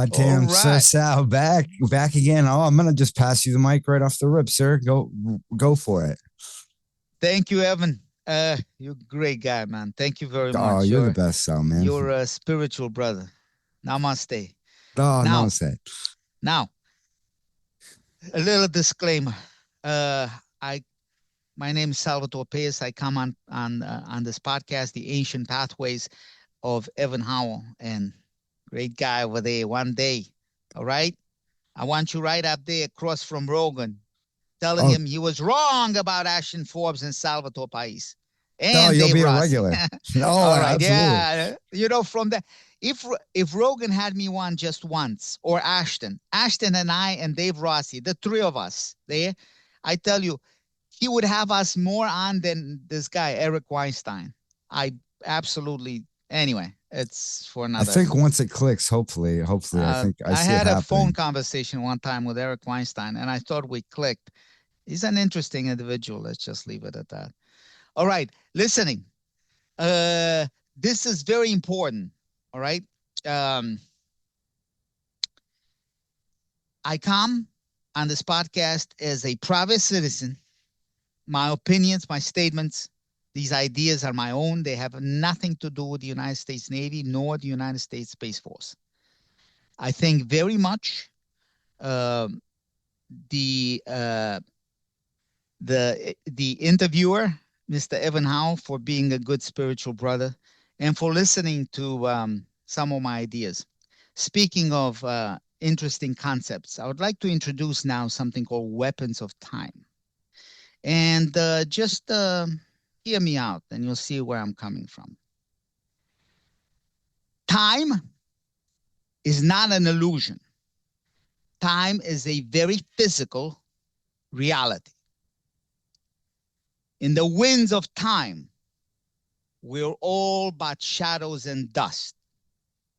All Tim, Sir right. Sal, back again. Oh, I'm gonna just pass you the mic right off the rip, sir. Go for it. Thank you, Evan. You're a great guy, man. Thank you very Oh, much. you're the best, Sal, man. You're a spiritual brother. Namaste. Oh, no, Now, say. now, a little disclaimer. Uh, I My name is Salvatore Pais. I come on this podcast, The Ancient Pathways of Evan Howell, and great guy over there. One day, all right. I want you right up there across from Rogan, telling Oh, him he was wrong about Ashton Forbes and Salvatore Pais oh, and you'll Dave be a Rossi. regular. Oh, All right, absolutely. yeah, from that. If Rogan had me on just once, or Ashton and I and Dave Rossi, the three of us there, I tell you, he would have us more on than this guy Eric Weinstein. I absolutely. Anyway, it's for I another. think once it clicks, hopefully, I think I I see it had a phone happening. conversation one time with Eric Weinstein, and I thought we clicked. He's an interesting individual. Let's just leave it at that. All right, listening. Uh, this is very important. All right. Um, I come on this podcast as a private citizen. My opinions, my statements, these ideas are my own. They have nothing to do with the United States Navy nor the United States Space Force. I think very much uh, the uh, the interviewer, Mr. Evan Howe, for being a good spiritual brother and for listening to some of my ideas. Speaking of interesting concepts, I would like to introduce now something called weapons of time. And just hear me out and you'll see where I'm coming from. Time is not an illusion. Time is a very physical reality. In the winds of time, we're all but shadows and dust.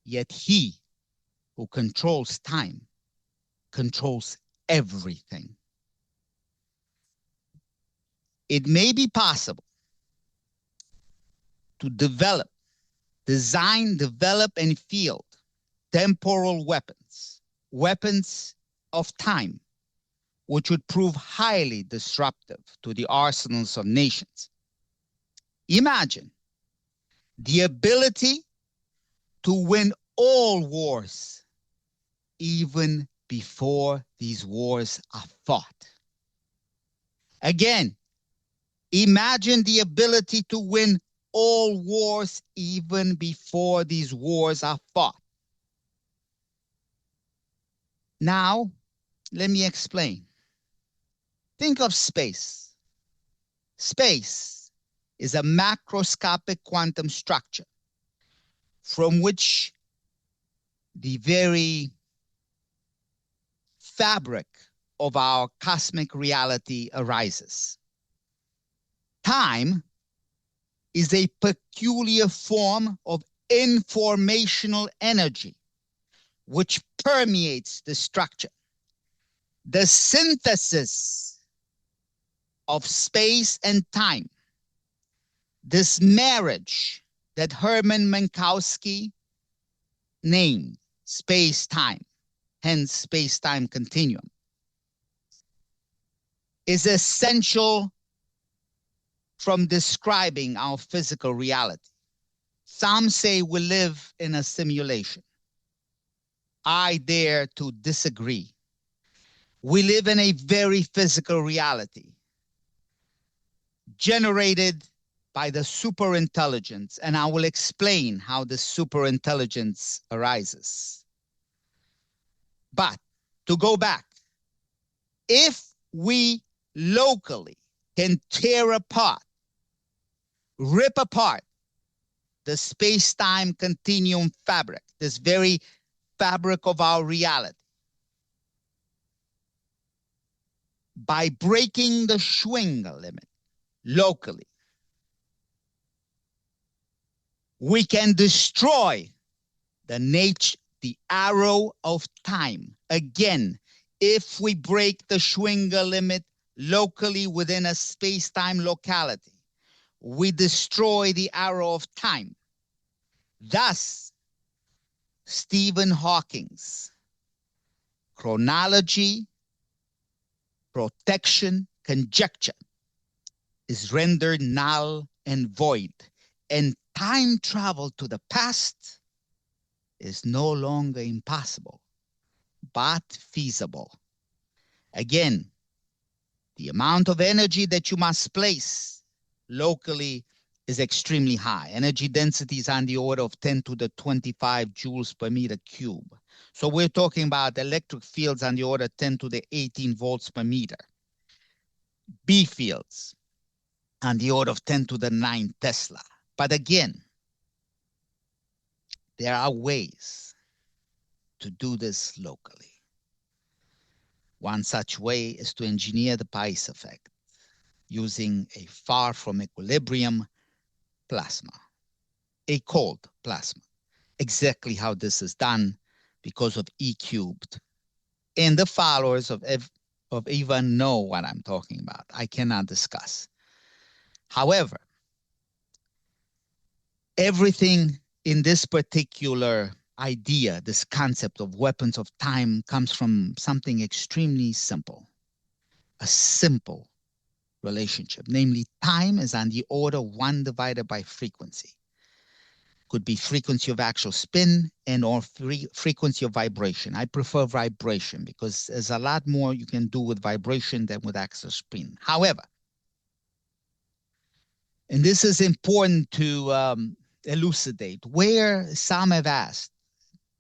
Yet he who controls time controls everything. It may be possible to develop, and field temporal weapons, weapons of time, which would prove highly disruptive to the arsenals of nations. Imagine the ability to win all wars, even before these wars are fought. Again, imagine the ability to win all wars, even before these wars are fought. Now, let me explain. Think of space. Space is a macroscopic quantum structure from which the very fabric of our cosmic reality arises. Time is a peculiar form of informational energy which permeates the structure. The synthesis of space and time, this marriage that Herman Minkowski named space-time, hence space-time continuum, is essential from describing our physical reality. Some say we live in a simulation. I dare to disagree. We live in a very physical reality generated by the superintelligence, and I will explain how the superintelligence arises. But to go back, if we locally can tear apart, rip apart the space-time continuum fabric, this very fabric of our reality, by breaking the Schwinger limit locally, we can destroy the arrow of time. Again, if we break the Schwinger limit locally within a space-time locality, we destroy the arrow of time, thus Stephen Hawking's chronology, protection, conjecture is rendered null and void, and time travel to the past is no longer impossible, but feasible. Again, the amount of energy that you must place locally is extremely high. Energy density is on the order of 10 to the 25 joules per meter cube. So we're talking about electric fields on the order of 10 to the 18 volts per meter. B fields on the order of 10 to the 9 Tesla. But again, there are ways to do this locally. One such way is to engineer the Pais effect using a far from equilibrium plasma, a cold plasma. Exactly how this is done because of E cubed. And the followers of Eva know what I'm talking about. I cannot discuss. However, everything in this particular idea, this concept of weapons of time, comes from something extremely simple, a simple relationship. Namely, time is on the order 1 divided by frequency. Could be frequency of actual spin and or frequency of vibration. I prefer vibration because there's a lot more you can do with vibration than with actual spin. However, and this is important to elucidate, where some have asked,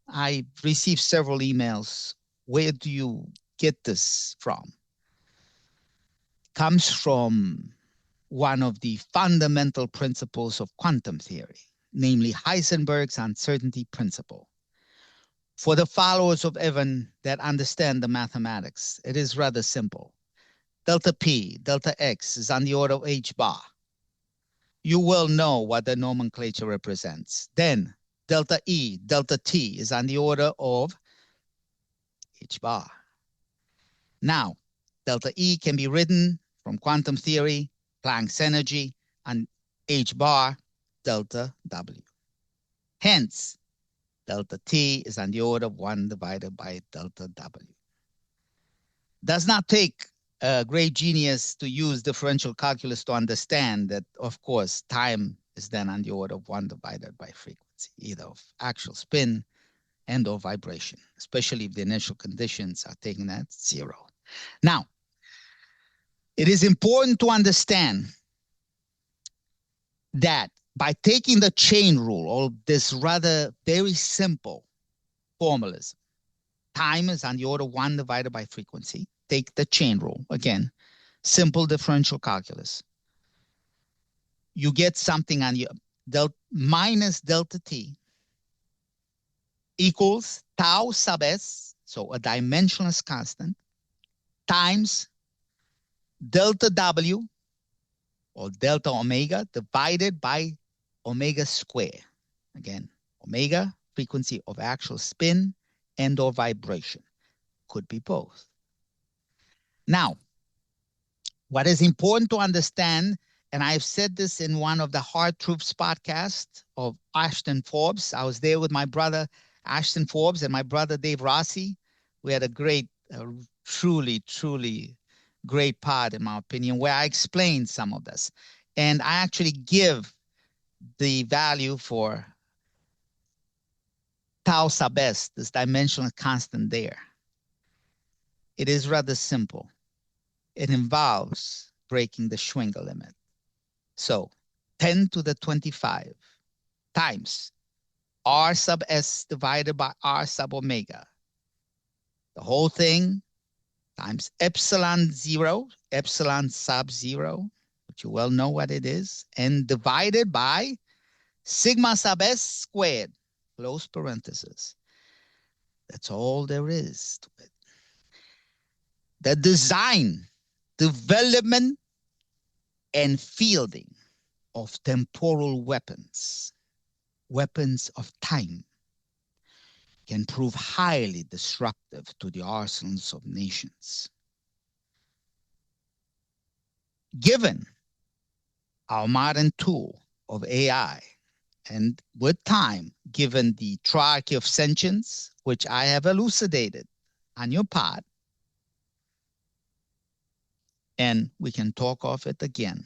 I received several emails, where do you get this from? Comes from one of the fundamental principles of quantum theory, namely Heisenberg's uncertainty principle. For the followers of Evan that understand the mathematics, it is rather simple. Delta P, delta X is on the order of h bar. You will know what the nomenclature represents. Then delta E, delta T is on the order of h bar. Now, delta E can be written from quantum theory, Planck's energy, and h bar, delta W. Hence, delta T is on the order of 1 divided by delta W. Does not take a great genius to use differential calculus to understand that, of course, time is then on the order of 1 divided by frequency, either of actual spin and or vibration, especially if the initial conditions are taken at 0. Now, it is important to understand that by taking the chain rule, or this rather very simple formalism, time is on the order 1 divided by frequency. Take the chain rule, again, simple differential calculus. You get something on your minus delta T equals tau sub s, so a dimensionless constant, times delta W, or delta omega, divided by omega square. Again, omega, frequency of actual spin and or vibration. Could be both. Now, what is important to understand, and I've said this in one of the Hard Truths podcasts of Ashton Forbes. I was there with my brother, Ashton Forbes, and my brother, Dave Rossi. We had a great, truly, truly great pod, in my opinion, where I explained some of this. And I actually give the value for tau sub s, this dimensional constant there. It is rather simple. It involves breaking the Schwinger limit. So 10 to the 25 times r sub s divided by r sub omega. The whole thing times epsilon 0, epsilon sub 0, which you well know what it is, and divided by sigma sub s squared, close parenthesis. That's all there is to it. The design, development, and fielding of temporal weapons, weapons of time, can prove highly destructive to the arsenals of nations. Given our modern tool of AI And with time, given the triarchy of sentience, which I have elucidated on your pod, and we can talk of it again.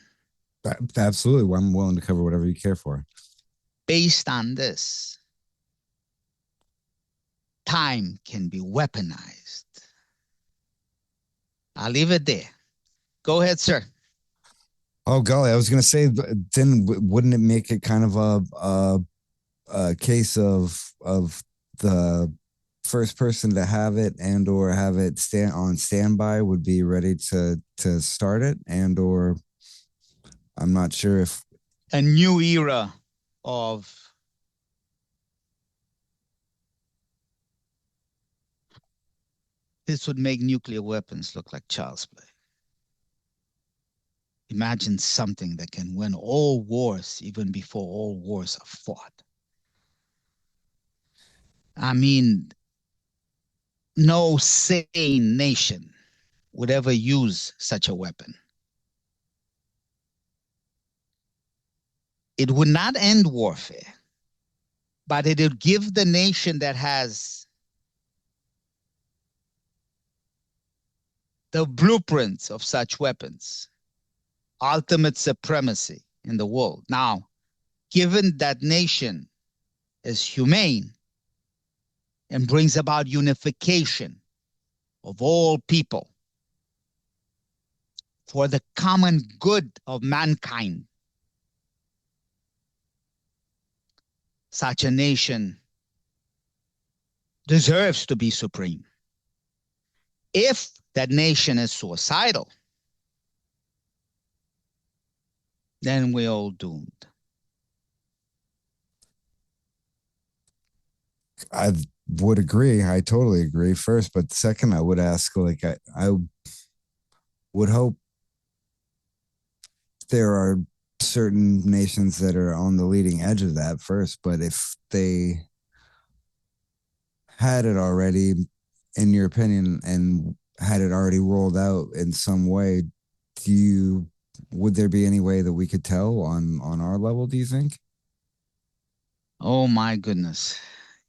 Absolutely. I'm willing to cover whatever you care for. Based on this, time can be weaponized. I'll leave it there. Go ahead, sir. Oh golly, I was going to say, then wouldn't it make it kind of a case of the first person to have it and or have it stand on standby would be ready to start it, and or I'm not sure if a new era of this would make nuclear weapons look like child's play. Imagine something that can win all wars even before all wars are fought. I mean, no sane nation would ever use such a weapon. It would not end warfare, but it would give the nation that has the blueprints of such weapons ultimate supremacy in the world. Now, given that nation is humane and brings about unification of all people for the common good of mankind, such a nation deserves to be supreme. If that nation is suicidal, then we're all doomed. I would agree. I totally agree. First, but second, I would ask, like, I would hope there are certain nations that are on the leading edge of that first. But if they had it already, in your opinion, and had it already rolled out in some way, would there be any way that we could tell on our level, do you think? Oh my goodness.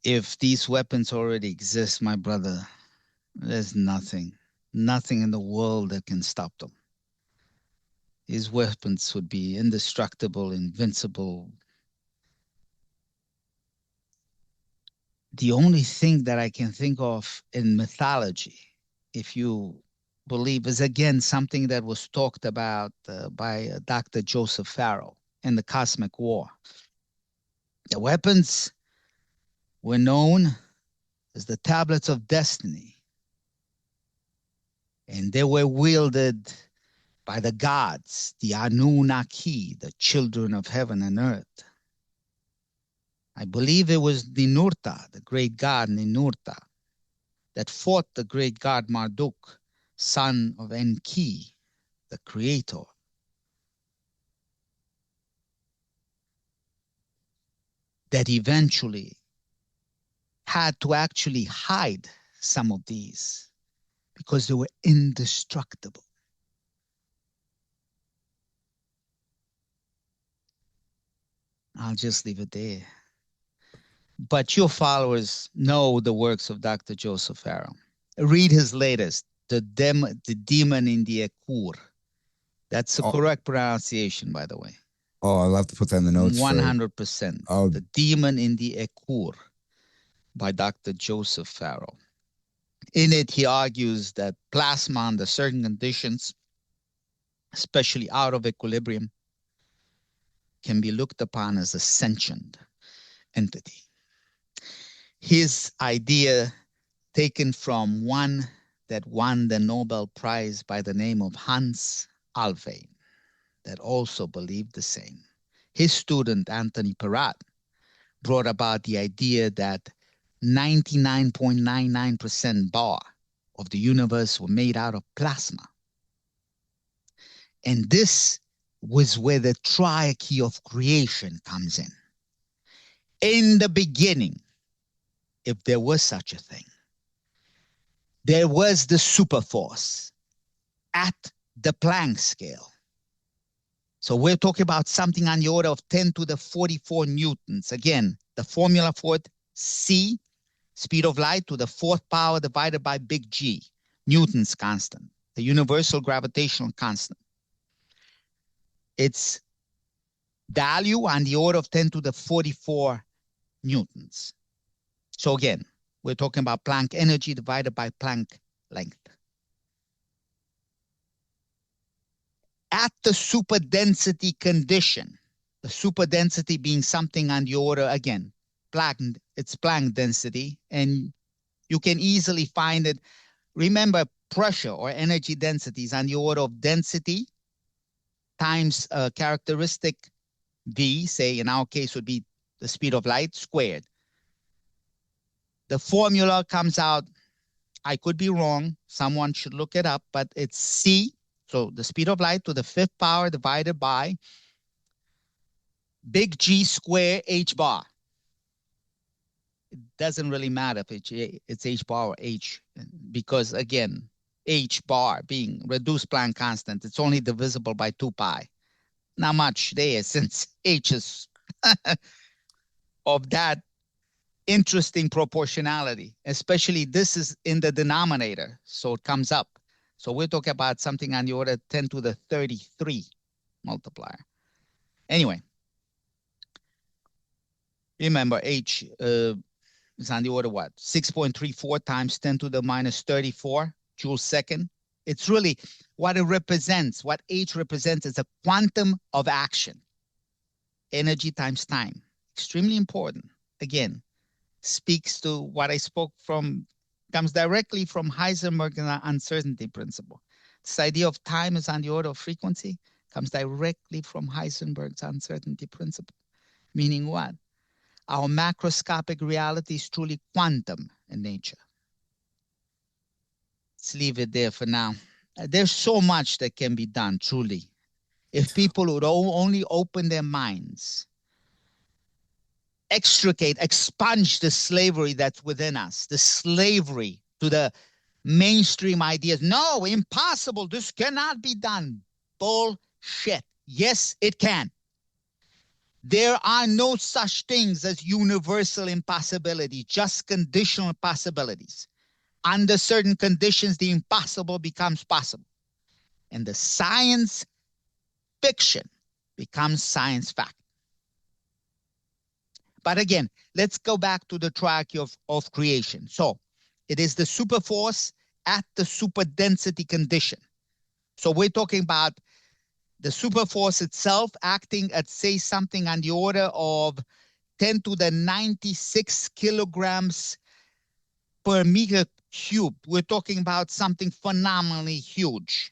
If these weapons already exist, my brother, there's nothing in the world that can stop them. These weapons would be indestructible, invincible. The only thing that I can think of in mythology, if you believe, is again something that was talked about by Dr. Joseph Farrell in the Cosmic War. The weapons were known as the tablets of destiny, and they were wielded by the gods, the Anunnaki, the children of heaven and earth. I believe it was Ninurta, the great god Ninurta, that fought the great god Marduk, son of Enki, the creator. That eventually had to actually hide some of these because they were indestructible. I'll just leave it there. But your followers know the works of Dr. Joseph Farrell. Read his latest, The Demon in the Ekur. That's the correct pronunciation, by the way. Oh, I'll have to put that in the notes. 100%. The Demon in the Ekur by Dr. Joseph Farrell. In it, he argues that plasma under certain conditions, especially out of equilibrium, can be looked upon as a sentient entity. His idea, taken from one that won the Nobel Prize by the name of Hans Alfvén, that also believed the same. His student, Anthony Peratt, brought about the idea that 99.99% bar of the universe were made out of plasma. And this was where the triarchy of creation comes in. In the beginning, if there was such a thing, there was the superforce at the Planck scale. So we're talking about something on the order of 10 to the 44 newtons. Again, the formula for it, c, speed of light to the fourth power divided by big G, Newton's constant, the universal gravitational constant. Its value on the order of 10 to the 44 newtons. So again, we're talking about Planck energy divided by Planck length. At the superdensity condition, the superdensity being something on the order, again, Planck, it's Planck density, and you can easily find it. Remember, pressure or energy density is on the order of density times a characteristic v, say in our case would be the speed of light squared. The formula comes out, I could be wrong, someone should look it up, but it's c, so the speed of light to the fifth power divided by big G square h bar. It doesn't really matter if it's h bar or h, because again, h bar being reduced Planck constant, it's only divisible by 2 pi. Not much there since h is of that interesting proportionality, especially this is in the denominator, so it comes up. So we're talking about something on the order 10 to the 33 multiplier. Anyway, remember h is on the order what? 6.34 times 10 to the minus 34 joules second. It's really what it represents, what h represents is a quantum of action. Energy times time. Extremely important. Again, speaks to what I spoke from, comes directly from Heisenberg's uncertainty principle. This idea of time is on the order of frequency comes directly from Heisenberg's uncertainty principle. Meaning what? Our macroscopic reality is truly quantum in nature. Let's leave it there for now. There's so much that can be done, truly. If people would only open their minds, expunge the slavery that's within us, the slavery to the mainstream ideas. No, impossible. This cannot be done. Bullshit. Yes, it can. There are no such things as universal impossibility, just conditional possibilities. Under certain conditions, the impossible becomes possible. And the science fiction becomes science fact. But again, let's go back to the track of creation. So it is the superforce at the superdensity condition. So we're talking about the superforce itself acting at, say, something on the order of 10 to the 96 kilograms per meter cube. We're talking about something phenomenally huge.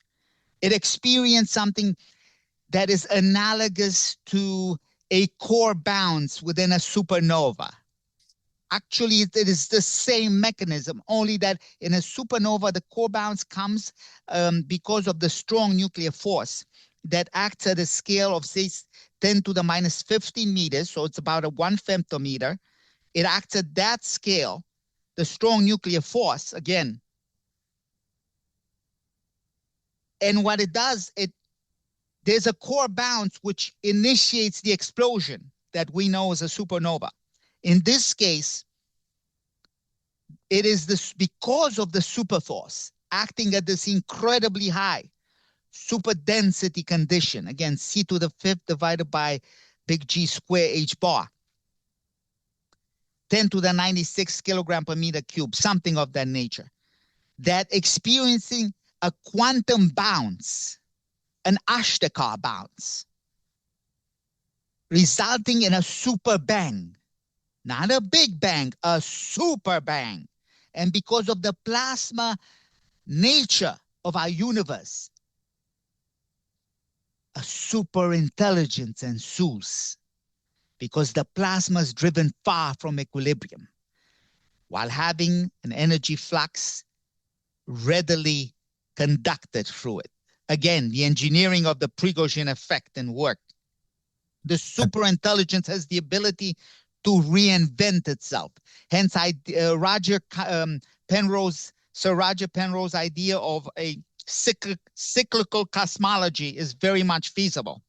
It experienced something that is analogous to a core bounce within a supernova. Actually, it is the same mechanism, only that in a supernova, the core bounce comes because of the strong nuclear force that acts at a scale of, say, 10 to the minus 15 meters, so it's about a 1 femtometer. It acts at that scale, the strong nuclear force, again. And what it does, there's a core bounce which initiates the explosion that we know as a supernova. In this case, it is this because of the superforce acting at this incredibly high superdensity condition. Again, c to the fifth divided by big G square h bar. 10 to the 96 kilogram per meter cube, something of that nature. That experiencing a quantum bounce, an Ashtekar bounce, resulting in a super bang. Not a big bang, a super bang. And because of the plasma nature of our universe, a super intelligence ensues because the plasma is driven far from equilibrium while having an energy flux readily conducted through it. Again, the engineering of the Prigozhin effect and work. The super intelligence has the ability to reinvent itself. Hence, Sir Roger Penrose's idea of a cyclical cosmology is very much feasible.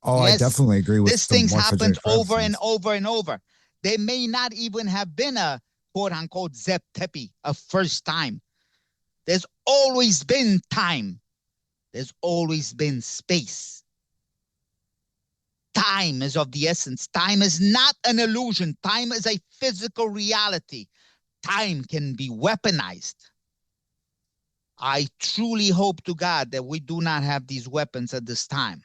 Oh, I Yes, definitely agree with this the thing's happened over and morphogeographics. over and over. There may not even have been a quote unquote Zep Tepi, a first time. There's always been time. There's always been space. Time is of the essence. Time is not an illusion. Time is a physical reality. Time can be weaponized. I truly hope to God that we do not have these weapons at this time.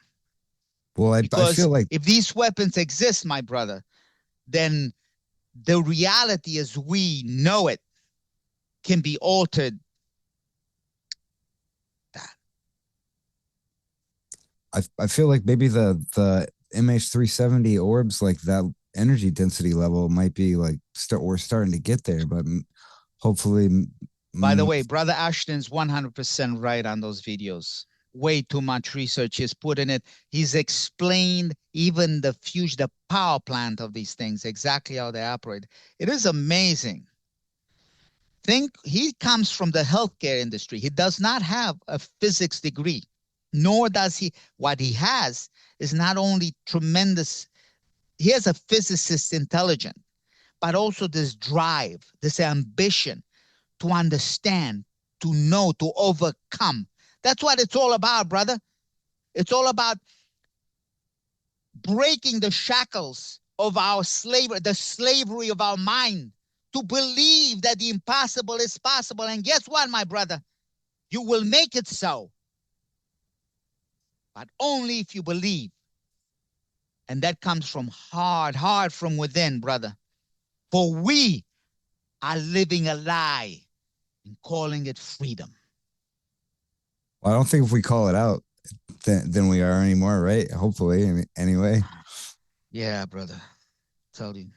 Well, I Because feel like, if these weapons exist, my brother, then the reality as we know it can be altered. I feel like maybe the MH370 orbs, like that energy density level might be like we're starting to get there, but hopefully. By the way, Brother Ashton's 100% right on those videos. Way too much research is put in it. He's explained even the fusion, the power plant of these things, exactly how they operate. It is amazing. Think he comes from the healthcare industry. He does not have a physics degree, nor does he. What he has is not only tremendous, he has a physicist intelligence, but also this drive, this ambition to understand, to know, to overcome. That's what it's all about, brother. It's all about breaking the shackles of our slavery, the slavery of our mind, to believe that the impossible is possible. And guess what, my brother? You will make it so, but only if you believe. And that comes from hard from within, brother. For we are living a lie and calling it freedom. Well, I don't think if we call it out, than we are anymore, right? Hopefully, anyway. Yeah, brother. Tell you.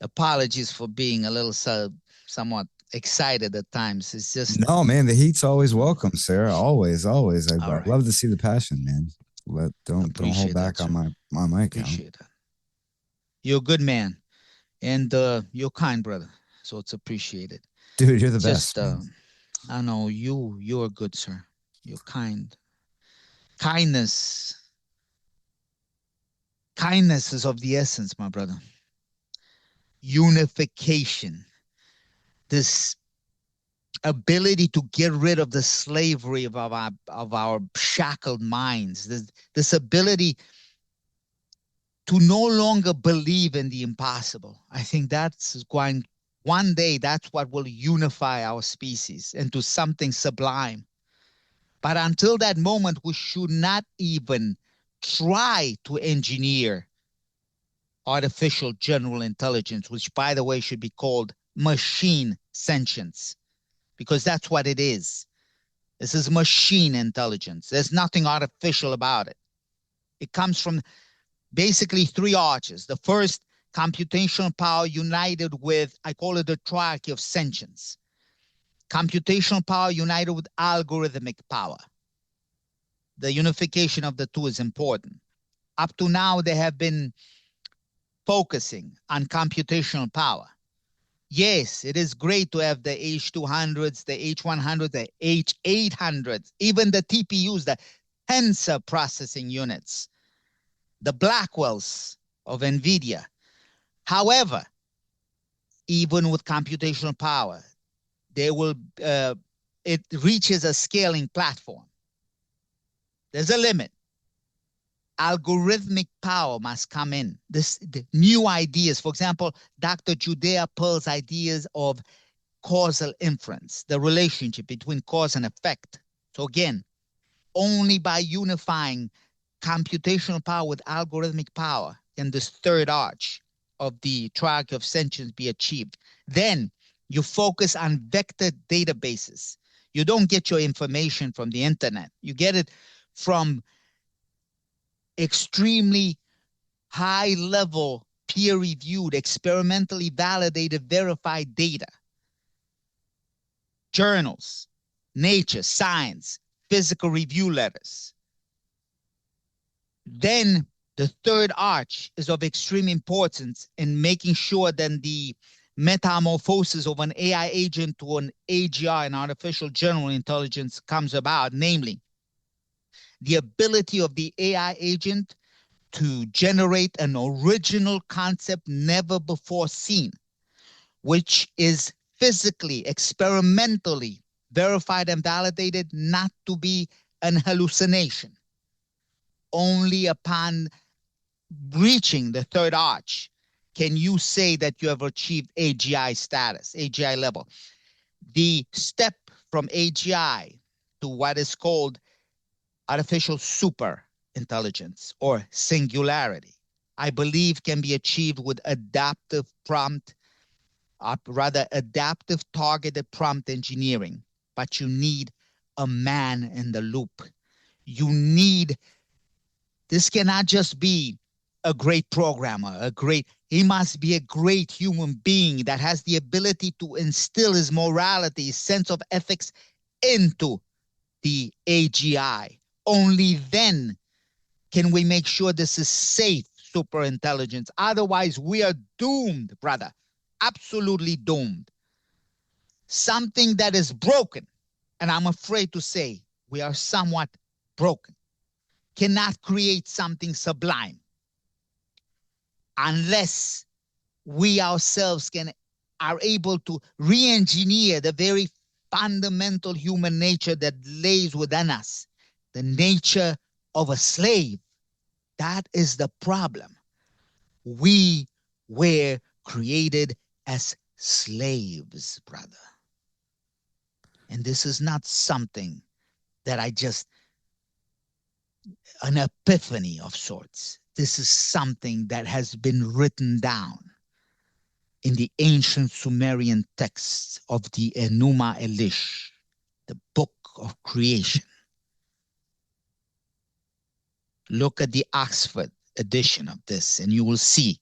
Apologies for being a little somewhat excited at times. It's just no, man. The heat's always welcome, Sarah. Always, always. I all right. love to see the passion, man. Don't hold back that, on my account. Appreciate that. You're a good man, and you're kind, brother. So it's appreciated. Dude, you're the Just best. I know you're good, sir. You're kind. Kindness. Kindness is of the essence, my brother. Unification. This ability to get rid of the slavery of our shackled minds. This ability to no longer believe in the impossible. I think that's going one day, that's what will unify our species into something sublime. But until that moment, we should not even try to engineer artificial general intelligence, which, by the way, should be called machine sentience, because that's what it is. This is machine intelligence. There's nothing artificial about it. It comes from basically three arches. The first, computational power united with, I call it the triarchy of sentience. Computational power united with algorithmic power. The unification of the two is important. Up to now, they have been focusing on computational power. Yes, it is great to have the H200s, the H100s, the H800s, even the TPUs, the tensor processing units, the Blackwells of NVIDIA. However, even with computational power, it reaches a scaling platform. There's a limit. Algorithmic power must come in. The new ideas, for example, Dr. Judea Pearl's ideas of causal inference, the relationship between cause and effect. So again, only by unifying computational power with algorithmic power can this third arch of the triarchy of sentience be achieved. Then you focus on vector databases. You don't get your information from the internet. You get it from extremely high-level, peer-reviewed, experimentally validated, verified data. Journals, Nature, Science, physical review letters. Then the third arch is of extreme importance in making sure that the metamorphosis of an AI agent to an AGI, an artificial general intelligence, comes about, namely the ability of the AI agent to generate an original concept never before seen, which is physically, experimentally verified and validated not to be an hallucination. Only upon reaching the third arch can you say that you have achieved AGI status, AGI level. The step from AGI to what is called artificial super intelligence or singularity, I believe can be achieved with adaptive prompt, rather adaptive targeted prompt engineering. But you need a man in the loop. You need, this cannot just be a great programmer, he must be a great human being that has the ability to instill his morality, sense of ethics into the AGI. Only then can we make sure this is safe super intelligence. Otherwise, we are doomed, brother. Absolutely doomed. Something that is broken, and I'm afraid to say we are somewhat broken, cannot create something sublime unless we ourselves are able to re-engineer the very fundamental human nature that lays within us, the nature of a slave. That is the problem. We were created as slaves, brother. And this is not something that an epiphany of sorts. This is something that has been written down in the ancient Sumerian texts of the Enuma Elish, the book of creation. Look at the Oxford edition of this, and you will see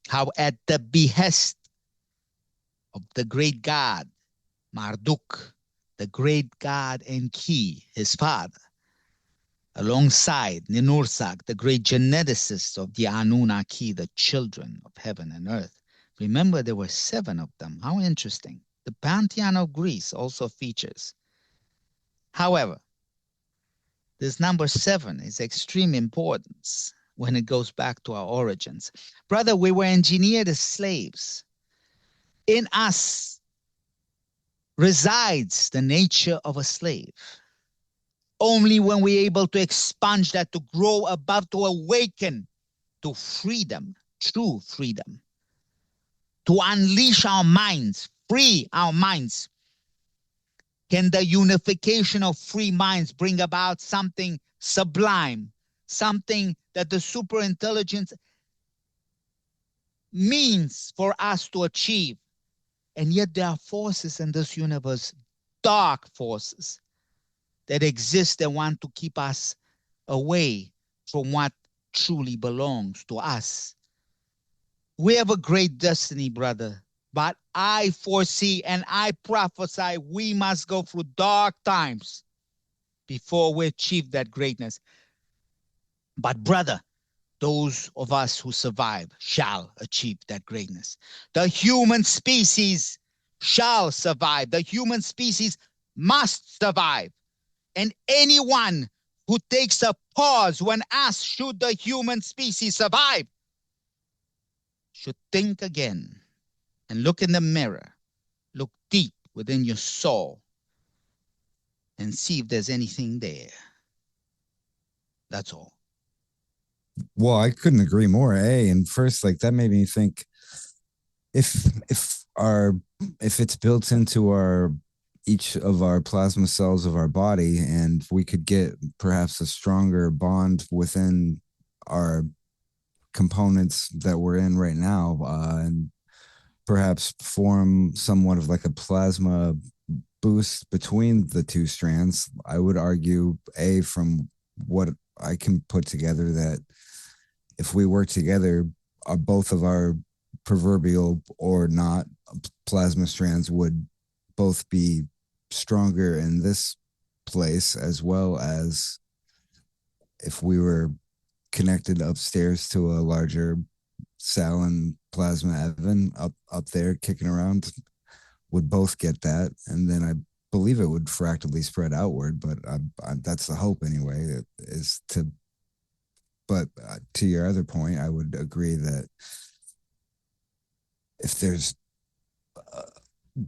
how at the behest of the great god Marduk, the great god Enki, his father, alongside Ninursak, the great geneticist of the Anunnaki, the children of heaven and earth. Remember, there were 7 of them. How interesting. The Pantheon of Greece also features. However, this number 7 is extreme importance when it goes back to our origins. Brother, we were engineered as slaves. In us resides the nature of a slave. Only when we're able to expunge that, to grow above, to awaken to freedom, true freedom, to unleash our minds, free our minds, can the unification of free minds bring about something sublime, something that the superintelligence means for us to achieve. And yet there are forces in this universe, dark forces, that exist and want to keep us away from what truly belongs to us. We have a great destiny, brother, but I foresee and I prophesy we must go through dark times before we achieve that greatness. But brother, those of us who survive shall achieve that greatness. The human species shall survive. The human species must survive. And anyone who takes a pause when asked, should the human species survive, should think again and look in the mirror, look deep within your soul, and see if there's anything there. That's all. Well, I couldn't agree more. And first, like, that made me think, if it's built into each of our plasma cells of our body, and we could get perhaps a stronger bond within our components that we're in right now, and perhaps form somewhat of like a plasma boost between the two strands, I would argue, from what I can put together, that if we work together, both of our proverbial or not plasma strands would both be stronger in this place, as well as if we were connected upstairs to a larger cell and plasma Evan up there kicking around, would both get that, and then I believe it would fractally spread outward. But that's the hope anyway, is to But to your other point, I would agree that if there's uh,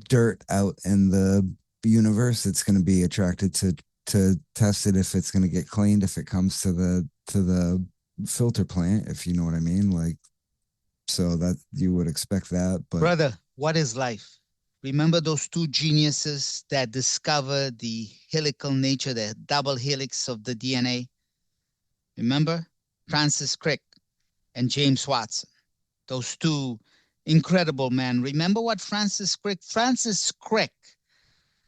dirt out in the universe, it's going to be attracted to test it if it's going to get cleaned if it comes to the filter plant, if you know what I mean. Like, so that you would expect that, but Brother, what is life? Remember those two geniuses that discovered the helical nature, the double helix of the DNA? Remember? Francis Crick and James Watson. Those two incredible men. Remember what Francis Crick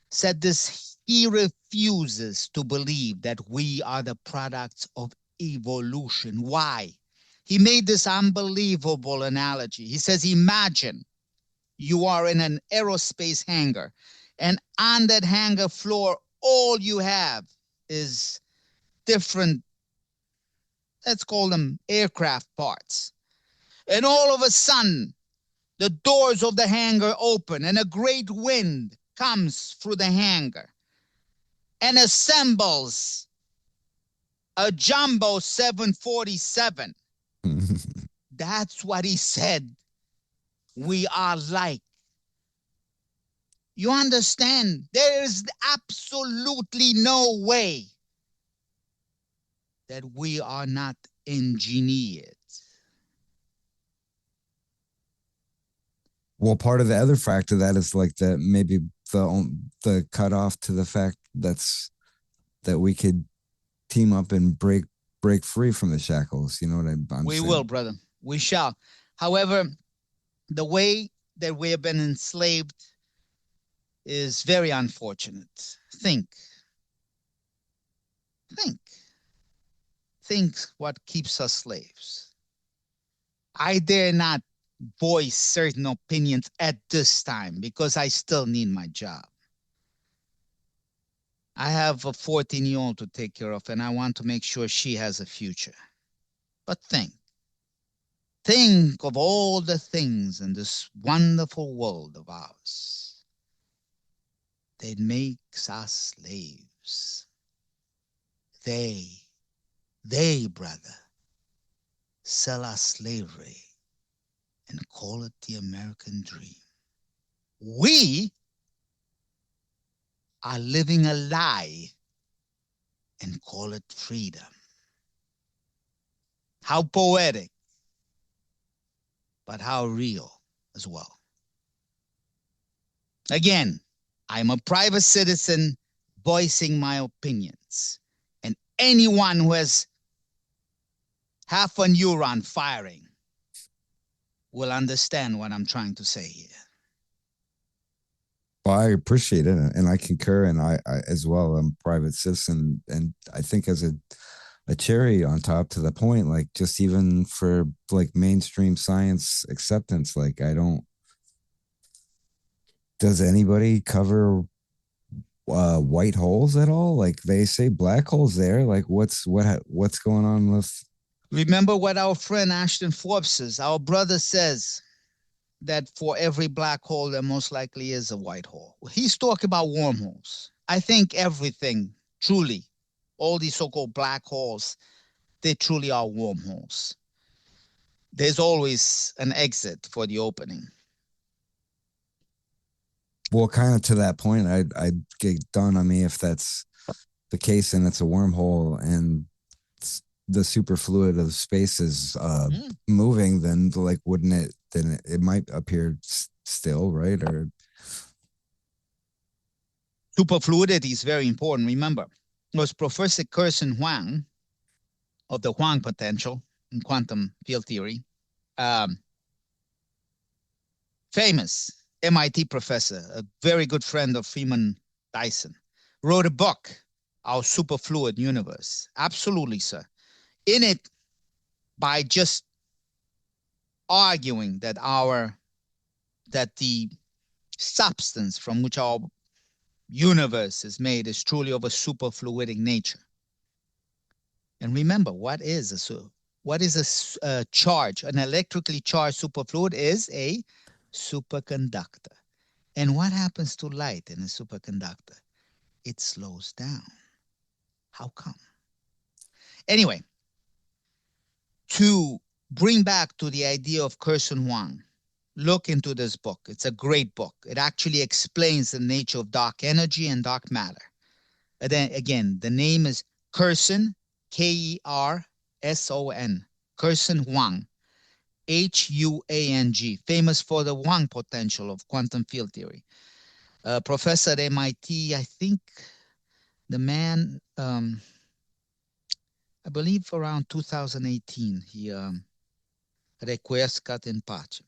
said this: he refuses to believe that we are the products of evolution. Why? He made this unbelievable analogy. He says, imagine you are in an aerospace hangar, and on that hangar floor, all you have is different, let's call them aircraft parts. And all of a sudden, the doors of the hangar open, and a great wind comes through the hangar and assembles a jumbo 747. That's what he said we are like. You understand? There is absolutely no way that we are not engineered. well, part of the other factor that is like that maybe the cutoff to the fact that we could team up and break free from the shackles. You know what I'm We will, saying? brother. We shall. However, the way that we have been enslaved is very unfortunate. Think, think what keeps us slaves. I dare not voice certain opinions at this time because I still need my job. I have a 14-year-old to take care of, and I want to make sure she has a future. But think of all the things in this wonderful world of ours that makes us slaves. They, brother, sell us slavery and call it the American dream. We are living a lie and call it freedom. How poetic, but how real as well. Again, I'm a private citizen voicing my opinions. And anyone who has half a neuron firing will understand what I'm trying to say here. Well, I appreciate it, and I concur, and I as well. I'm a private citizen, and I think as a cherry on top to the point, like just even for like mainstream science acceptance, like I don't. Does anybody cover white holes at all? Like they say black holes there. Like what's going on with? Remember what our friend Ashton Forbes says. Our brother says that for every black hole, there most likely is a white hole. He's talking about wormholes. I think everything, truly, all these so called black holes, they truly are wormholes. There's always an exit for the opening. Well, kind of to that point, I'd get done on me if that's the case and it's a wormhole and the superfluid of space is moving, then like wouldn't it? Then it might appear still, right? Or Superfluidity is very important. Remember, it was Professor Kirsten Huang of the Huang potential in quantum field theory, um, famous MIT professor, a very good friend of Freeman Dyson, wrote a book, Our Superfluid Universe. Absolutely, sir. In it, by just arguing that the substance from which our universe is made is truly of a superfluidic nature. And remember, what is a charge? An electrically charged superfluid is a superconductor. And what happens to light in a superconductor? It slows down. How come? Anyway, to bring back to the idea of Curson Wang. Look into this book. It's a great book. It actually explains the nature of dark energy and dark matter. And then again, the name is Curson, Kerson, Curson Wang, Huang, famous for the Wang potential of quantum field theory. Professor at MIT, I think the man, I believe around 2018, he requiescat in pace.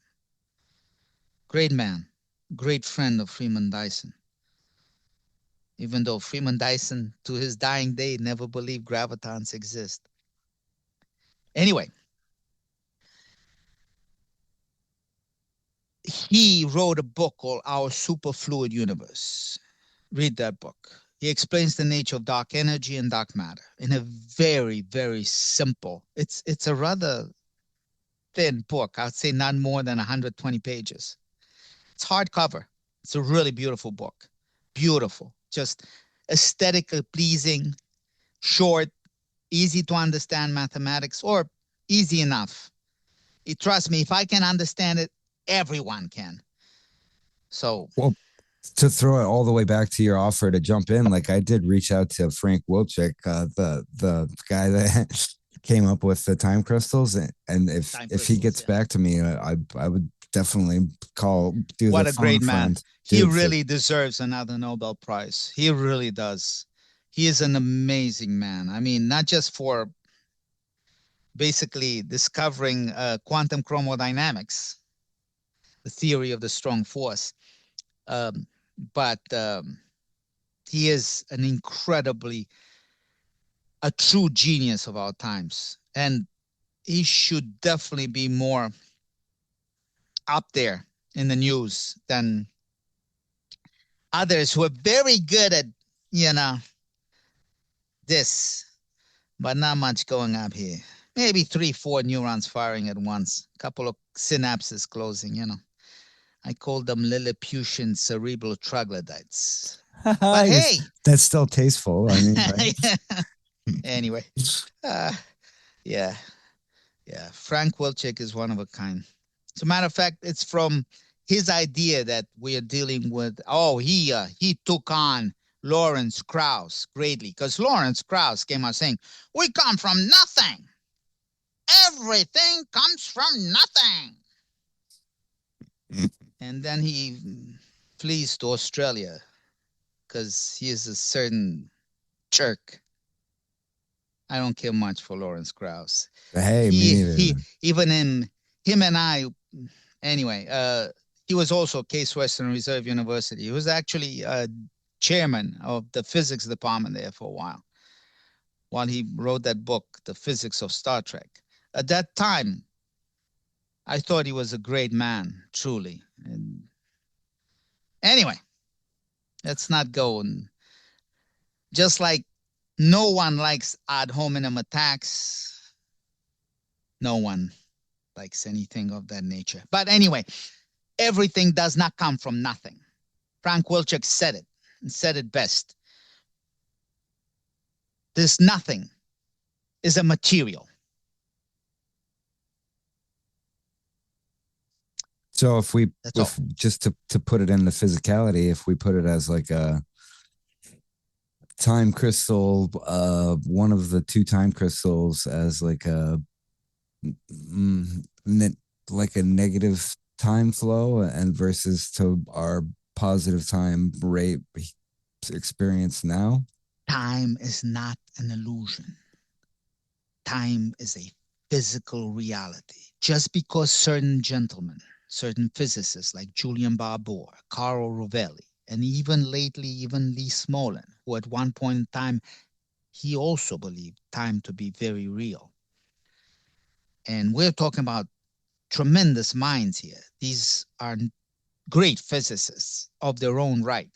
Great man, great friend of Freeman Dyson. Even though Freeman Dyson, to his dying day, never believed gravitons exist. Anyway, he wrote a book called Our Superfluid Universe. Read that book. He explains the nature of dark energy and dark matter in a very, very simple. It's a rather thin book. I'd say not more than 120 pages. It's hardcover. It's a really beautiful book. Beautiful. Just aesthetically pleasing, short, easy to understand mathematics, or easy enough. Trust me, if I can understand it, everyone can. So, Well, to throw it all the way back to your offer to jump in, like I did reach out to Frank Wilczek, the guy that came up with the time crystals, and if he gets back to me, I would definitely do what the a phone great man. friend. He Dude, really deserves another Nobel Prize. He really does. He is an amazing man. I mean, not just for basically discovering quantum chromodynamics, the theory of the strong force, um, but he is an incredibly, a true genius of our times. And he should definitely be more up there in the news than others who are very good at, you know, this, but not much going up here. Maybe 3, 4 neurons firing at once, a couple of synapses closing, you know. I call them Lilliputian cerebral troglodytes. But hey, that's still tasteful. I mean, right? Anyway, uh, yeah, yeah. Frank Wilczek is one of a kind. As a matter of fact, it's from his idea that we are dealing with. Oh, he took on Lawrence Krauss greatly because Lawrence Krauss came out saying, "We come from nothing. Everything comes from nothing." And then he flees to Australia because he is a certain jerk. I don't care much for Lawrence Krauss. Hey, me He neither. even in him and I anyway, he was also Case Western Reserve University. He was actually chairman of the physics department there for a while he wrote that book, The Physics of Star Trek. At that time, I thought he was a great man, truly. And anyway, let's not go. And just like no one likes ad hominem attacks, no one likes anything of that nature. But anyway, everything does not come from nothing. Frank Wilczek said it and said it best. This nothing is a material. So if just to put it into physicality, if we put it as like a time crystal, one of the two time crystals as like a like a negative time flow and versus to our positive time rate experience now. Time is not an illusion. Time is a physical reality. Just because certain gentlemen, certain physicists like Julian Barbour, Carlo Rovelli, and even lately, even Lee Smolin, who at one point in time, he also believed time to be very real. And we're talking about tremendous minds here. These are great physicists of their own right.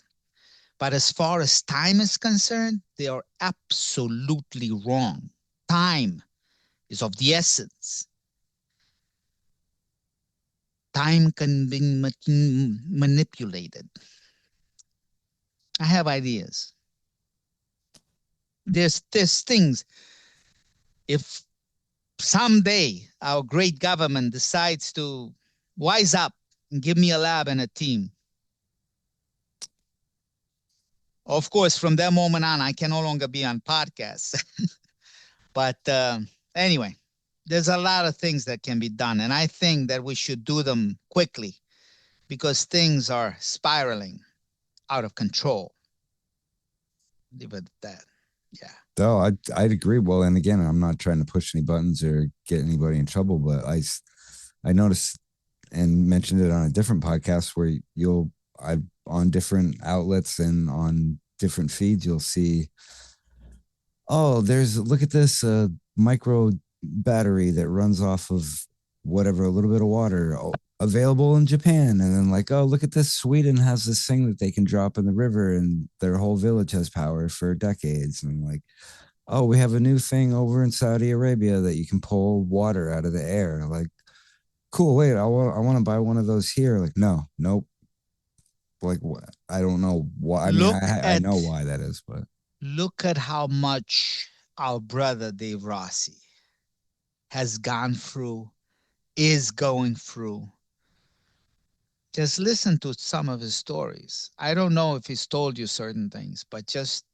But as far as time is concerned, they are absolutely wrong. Time is of the essence. Time can be manipulated. I have ideas. There's things. If someday our great government decides to wise up and give me a lab and a team, of course, from that moment on, I can no longer be on podcasts. But anyway, there's a lot of things that can be done. And I think that we should do them quickly because things are spiraling out of control. Leave it at that. Yeah. No, I'd agree. Well, and again, I'm not trying to push any buttons or get anybody in trouble, but I noticed and mentioned it on a different podcast where I on different outlets and on different feeds, you'll see, oh, look at this micro battery that runs off of whatever, a little bit of water, available in Japan. And then, like, oh, look at this, Sweden has this thing that they can drop in the river and their whole village has power for decades. And like, oh, we have a new thing over in Saudi Arabia that you can pull water out of the air. Like, cool, wait, I want to buy one of those here. Like, no, nope. Like, I don't know why. I mean, Look I at know why that is, but look at how much our brother Dave Rossi has gone through, is going through. Just listen to some of his stories. I don't know if he's told you certain things, but just,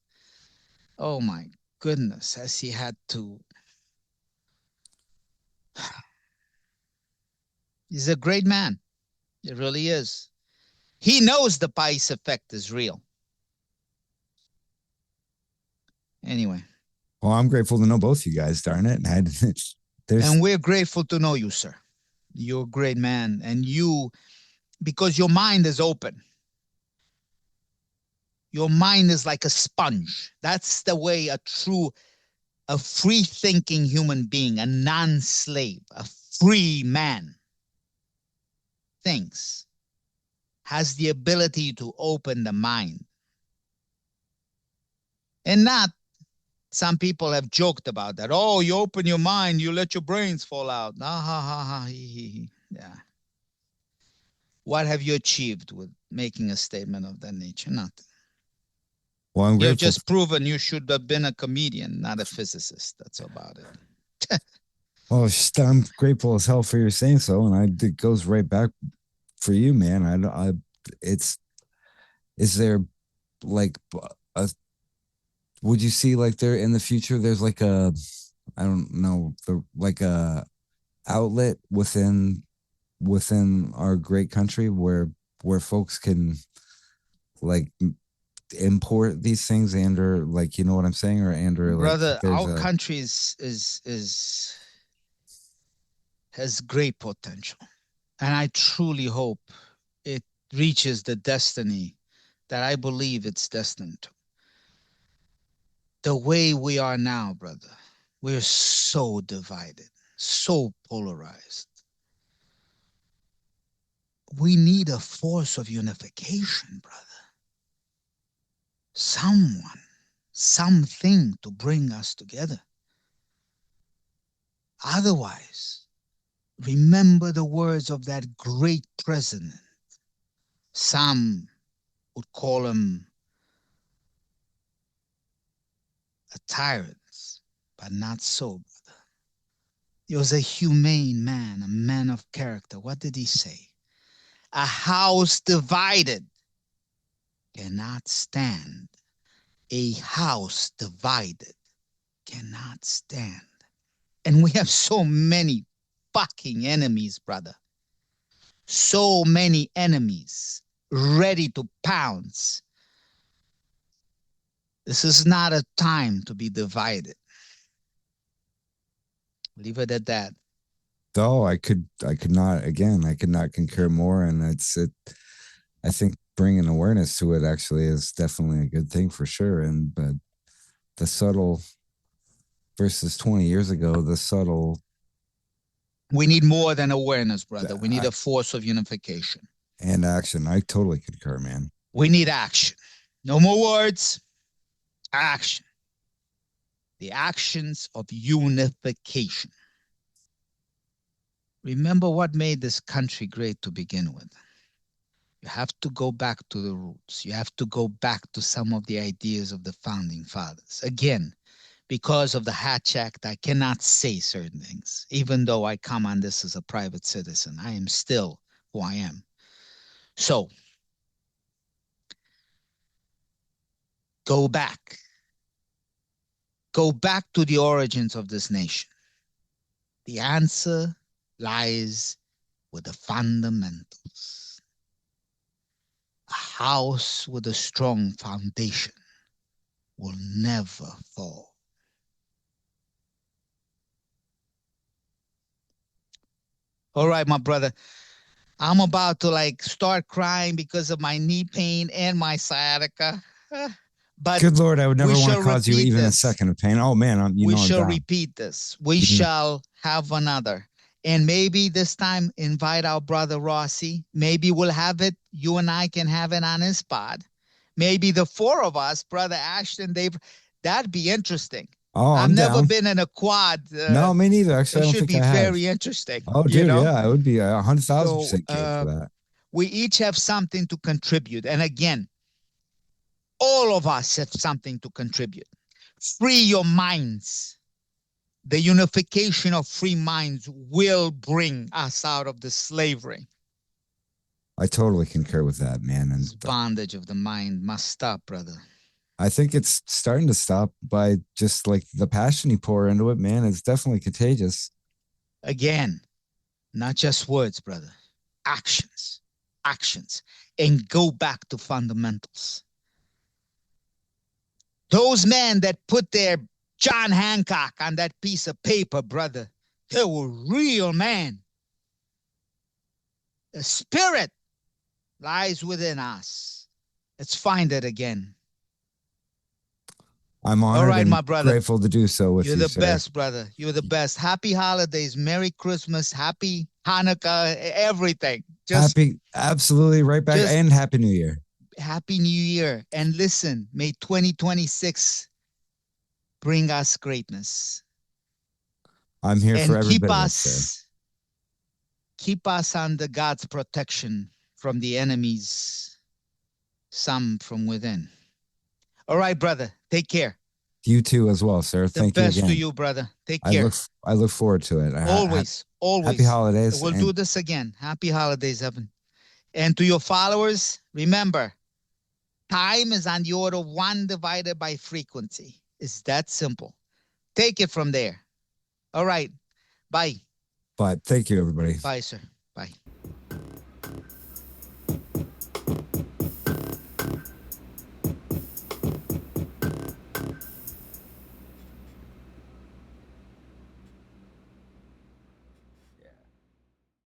oh my goodness, has he had to. He's a great man. It really is. He knows the Pais effect is real. Anyway, well, I'm grateful to know both you guys. Darn it, and and there's we're grateful to know you, sir. You're a great man, and because your mind is open. Your mind is like a sponge. That's the way a free thinking human being, a non slave, a free man thinks, has the ability to open the mind. And not, some people have joked about that. Oh, you open your mind, you let your brains fall out. Ah, ha, ha, ha, he, he. Yeah. What have you achieved with making a statement of that nature? Nothing. well, I'm You have grateful. just proven you should have been a comedian, not a physicist. That's about it. Well, I'm grateful as hell for your saying so, and it goes right back for you, man. It's is there like a would you see like there in the future? There's like a I don't know like a outlet within our great country where folks can like import these things or like you know what I'm saying or like Brother, there's our a country is has great potential. And I truly hope it reaches the destiny that I believe it's destined to. The way we are now, brother, we're so divided, so polarized. We need a force of unification, brother. Someone, something to bring us together. Otherwise, remember the words of that great president. Some would call him a tyrant, but not so, brother. He was a humane man, a man of character. What did he say? A house divided cannot stand. A house divided cannot stand. And we have so many fucking enemies, brother. So many enemies ready to pounce. This is not a time to be divided. Leave it at that. though I could not concur more, and I think bringing awareness to it actually is definitely a good thing for sure. And but the subtle versus 20 years ago, the subtle We need more than awareness, brother. We need I, a force of unification. and action, I totally concur, man. We need action. No more words, action. The actions of unification. Remember what made this country great to begin with. You have to go back to the roots. You have to go back to some of the ideas of the founding fathers. Again, because of the Hatch Act, I cannot say certain things. Even though I come on this as a private citizen, I am still who I am. So, go back. Go back to the origins of this nation. The answer lies with the fundamentals. A house with a strong foundation will never fall. All right, my brother. I'm about to like start crying because of my knee pain and my sciatica. But good Lord, I would we never want to shall cause you repeat even a this. second of pain. Oh man, I'm We I'm shall down. repeat this. We You know, shall have another. And maybe this time invite our brother Rossi. Maybe we'll have it. You and I can have it on his pod. Maybe the four of us, brother Ashton, that'd be interesting. oh, I've I'm never down. been in a quad. No, me neither. Actually, It I don't should think be I have. very interesting, Oh, you dude, know? yeah, I would be So 100,000% game for that. we each have something to contribute. And again, all of us have something to contribute. Free your minds. The unification of free minds will bring us out of the slavery. I totally concur with that, man. And This bondage of the mind must stop, brother. I think it's starting to stop by just like the passion you pour into it, man. It's definitely contagious. Again, not just words, brother. Actions. Actions. And go back to fundamentals. Those men that put their John Hancock on that piece of paper, brother, they were real men. The spirit lies within us. Let's find it again. I'm All honored right, and my brother. grateful to do so with You're you, the sir. best, brother. You're the best. Happy holidays. Merry Christmas. Happy Hanukkah. Everything. Just Happy, absolutely right back, just and Happy New Year. Happy New Year. And listen, may 2026 bring us greatness. I'm here for And every bit of it, sir. keep us under God's protection from the enemies, some from within. All right, brother. Take care. You too, as well, sir. The Thank you best to again. you, brother. Take care. I look forward to it. Always, always. Happy holidays. We'll do this again. Happy holidays, Evan. And to your followers, remember, time is on the order of 1 divided by frequency. It's that simple. Take it from there. All right. Bye. But thank you, everybody. Bye, sir. Bye.